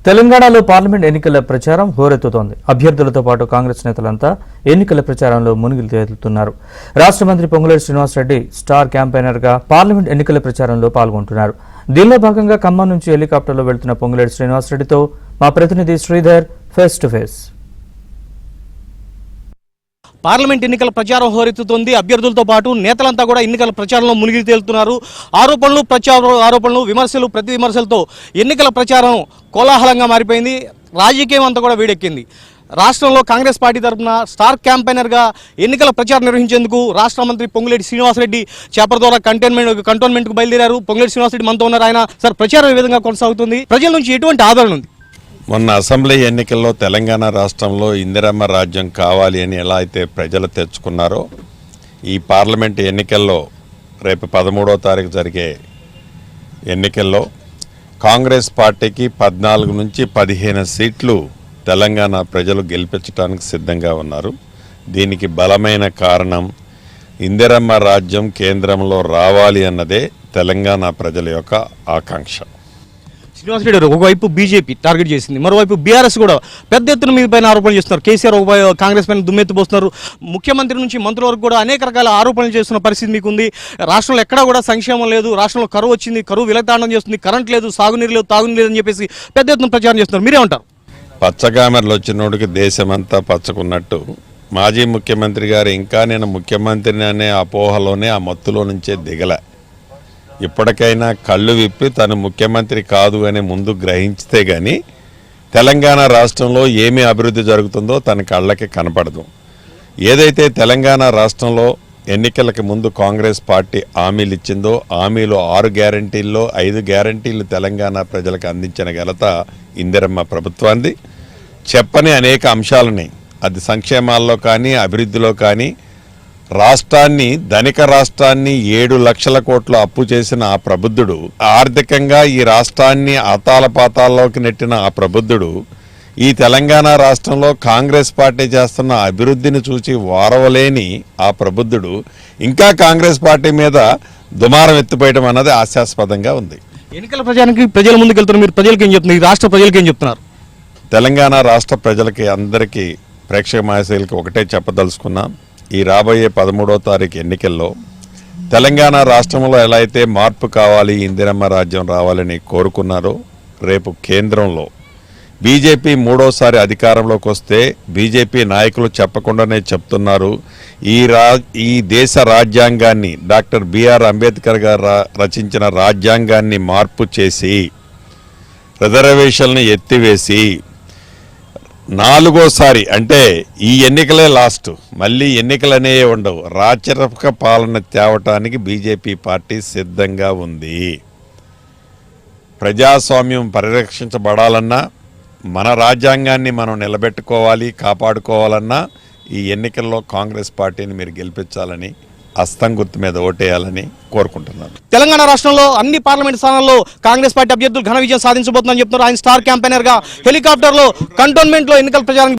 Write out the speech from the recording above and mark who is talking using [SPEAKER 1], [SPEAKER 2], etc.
[SPEAKER 1] తెలంగాణలో పార్లమెంట్ ఎన్నికల ప్రచారం హోరెత్తుతోంది. అభ్యర్థులతో పాటు కాంగ్రెస్ నేతలంతా ఎన్నికల ప్రచారంలో మునిగిలు తేలుతున్నారు. రాష్ట్ర మంత్రి పొంగులేటి శ్రీనివాసరెడ్డి స్టార్ క్యాంపెయినర్ గా పార్లమెంట్ ఎన్నికల ప్రచారంలో పాల్గొంటున్నారు. దీనిలో భాగంగా ఖమ్మం నుంచి హెలికాప్టర్లో వెళ్తున్న పొంగులేటి శ్రీనివాసరెడ్డితో మా ప్రతినిధి Sridhar face to face.
[SPEAKER 2] Parliament ఎన్నికల ప్రచారం హోరెత్తుతోంది. అభ్యర్థులతో పాటు నేతలంతా కూడా ఎన్నికల ప్రచారంలో మునిగి తేలుతున్నారు. ఆరోపణలు విమర్శలు ప్రతి విమర్శలతో ఎన్నికల ప్రచారం కోలాహలంగా మారిపోయింది. రాజకీయం అంతా కూడా వేడెక్కింది. రాష్ట్రంలో కాంగ్రెస్ పార్టీ తరఫున స్టార్ క్యాంపెయినర్గా ఎన్నికల ప్రచారం నిర్వహించేందుకు రాష్ట్ర మంత్రి పొంగులేటి శ్రీనివాసరెడ్డి చేపరదోర కంటోన్మెంట్కు బయలుదేరారు. పొంగులేటి శ్రీనివాసరెడ్డి మనతో ఉన్నారు. ఆయన సార్, ప్రచారం ఏ విధంగా కొనసాగుతుంది? ప్రజల నుంచి ఎటువంటి ఆదరణ ఉంది?
[SPEAKER 3] మొన్న అసెంబ్లీ ఎన్నికల్లో తెలంగాణ రాష్ట్రంలో ఇందిరమ్మ రాజ్యం కావాలి అని ఎలా అయితే ప్రజలు తెచ్చుకున్నారో, ఈ పార్లమెంట్ ఎన్నికల్లో రేపు 13వ తారీఖు జరిగే ఎన్నికల్లో కాంగ్రెస్ పార్టీకి 14 నుంచి 15 సీట్లు తెలంగాణ ప్రజలు గెలిపించడానికి సిద్ధంగా ఉన్నారు. దీనికి బలమైన కారణం ఇందిరమ్మ రాజ్యం కేంద్రంలో రావాలి అన్నదే తెలంగాణ ప్రజల యొక్క ఆకాంక్ష.
[SPEAKER 2] శ్రీనివాసరెడ్డి గారు, ఒకవైపు బీజేపీ టార్గెట్ చేసింది, మరోవైపు బీఆర్ఎస్ కూడా పెద్ద ఎత్తున మీ పైన ఆరోపణలు చేస్తున్నారు. కేసీఆర్ కాంగ్రెస్ పైన దుమ్మెత్తిపోస్తున్నారు. ముఖ్యమంత్రి నుంచి మంత్రుల వరకు కూడా అనేక రకాల ఆరోపణలు చేస్తున్న పరిస్థితి మీకుంది. రాష్ట్రంలో ఎక్కడా కూడా సంక్షేమం లేదు, రాష్ట్రంలో కరువు వచ్చింది, కరువు విలతాండం చేస్తుంది, కరెంట్ లేదు, సాగునీరు లేదు, తాగునీరు లేదని చెప్పేసి పెద్ద ఎత్తున ప్రచారం చేస్తున్నారు. మీరేమంటారు?
[SPEAKER 3] పచ్చగామెరలు వచ్చినోడికి దేశమంతా పచ్చకున్నట్టు మాజీ ముఖ్యమంత్రి గారు ఇంకా నేను ముఖ్యమంత్రిని అనే అపోహలోనే, ఆ మత్తులో నుంచే దిగలే. ఇప్పటికైనా కళ్ళు విప్పి తను ముఖ్యమంత్రి కాదు అని ముందు గ్రహించితే గాని తెలంగాణ రాష్ట్రంలో ఏమి అభివృద్ధి జరుగుతుందో తన కళ్ళకి కనపడదు. ఏదైతే తెలంగాణ రాష్ట్రంలో ఎన్నికలకి ముందు కాంగ్రెస్ పార్టీ హామీలు ఇచ్చిందో, హామీలు 6 గ్యారంటీల్లో 5 గ్యారంటీలు తెలంగాణ ప్రజలకు అందించిన ఘనత ఇందిరమ్మ ప్రభుత్వాన్ని. చెప్పని అనేక అంశాలని, అది సంక్షేమాల్లో కానీ అభివృద్ధిలో కానీ, రాష్ట్రాన్ని, ధనిక రాష్ట్రాన్ని 7 లక్షల కోట్ల అప్పు చేసిన ఆ ప్రబుద్ధుడు, ఆర్థికంగా ఈ రాష్ట్రాన్ని ఆతాలపాతాల్లోకి నెట్టిన ఆ ప్రబుద్ధుడు ఈ తెలంగాణ రాష్ట్రంలో కాంగ్రెస్ పార్టీ చేస్తున్న అభివృద్ధిని చూసి వారవలేని ఆ ప్రబుద్ధుడు ఇంకా కాంగ్రెస్ పార్టీ మీద దుమారం ఎత్తిపోయడం అన్నది హాస్యాస్పదంగా ఉంది.
[SPEAKER 2] ఎన్నికల ప్రచారానికి ప్రజల ముందుకు వెళ్తున్నారు. మీరు ప్రజలకు ఏం చెప్తున్నారు? రాష్ట్ర ప్రజలకు ఏం చెప్తున్నారు?
[SPEAKER 3] తెలంగాణ రాష్ట్ర ప్రజలకి, అందరికీ, ప్రేక్షక మహాశయులకి ఒకటే చెప్పదలుచుకున్నాం. ఈ రాబోయే 13వ తారీఖు ఎన్నికల్లో తెలంగాణ రాష్ట్రంలో ఎలా అయితే మార్పు కావాలి, ఇందిరమ్మ రాజ్యం రావాలని కోరుకున్నారో, రేపు కేంద్రంలో బీజేపీ 3వసారి అధికారంలోకి వస్తే బీజేపీ నాయకులు చెప్పకుండానే చెప్తున్నారు, ఈ దేశ రాజ్యాంగాన్ని, డాక్టర్ బిఆర్ అంబేద్కర్ గారు రచించిన రాజ్యాంగాన్ని మార్పు చేసి, రిజర్వేషన్లను ఎత్తివేసి 4వసారి, అంటే ఈ ఎన్నికలే లాస్ట్, మళ్ళీ ఎన్నికలనే ఉండవు, రాచరిక పాలన తేవటానికి బీజేపీ పార్టీ సిద్ధంగా ఉంది. ప్రజాస్వామ్యం పరిరక్షించబడాలన్నా, మన రాజ్యాంగాన్ని మనం నిలబెట్టుకోవాలి, కాపాడుకోవాలన్నా ఈ ఎన్నికల్లో కాంగ్రెస్ పార్టీని మీరు గెలిపించాలని, హస్తం గుర్తు మీద ఓటేయాలని కోరుకుంటున్నాను.
[SPEAKER 2] తెలంగాణ రాష్ట్రంలో అన్ని పార్లమెంట్ స్థానాల్లో కాంగ్రెస్ పార్టీ అభ్యర్థులు ఘన విజయం సాధించబోతుందని చెప్తున్నారు. ఆయన స్టార్ క్యాంపెయినర్ గా హెలికాప్టర్ లో కంటోన్మెంట్ లో ఎన్నికల ప్రచారం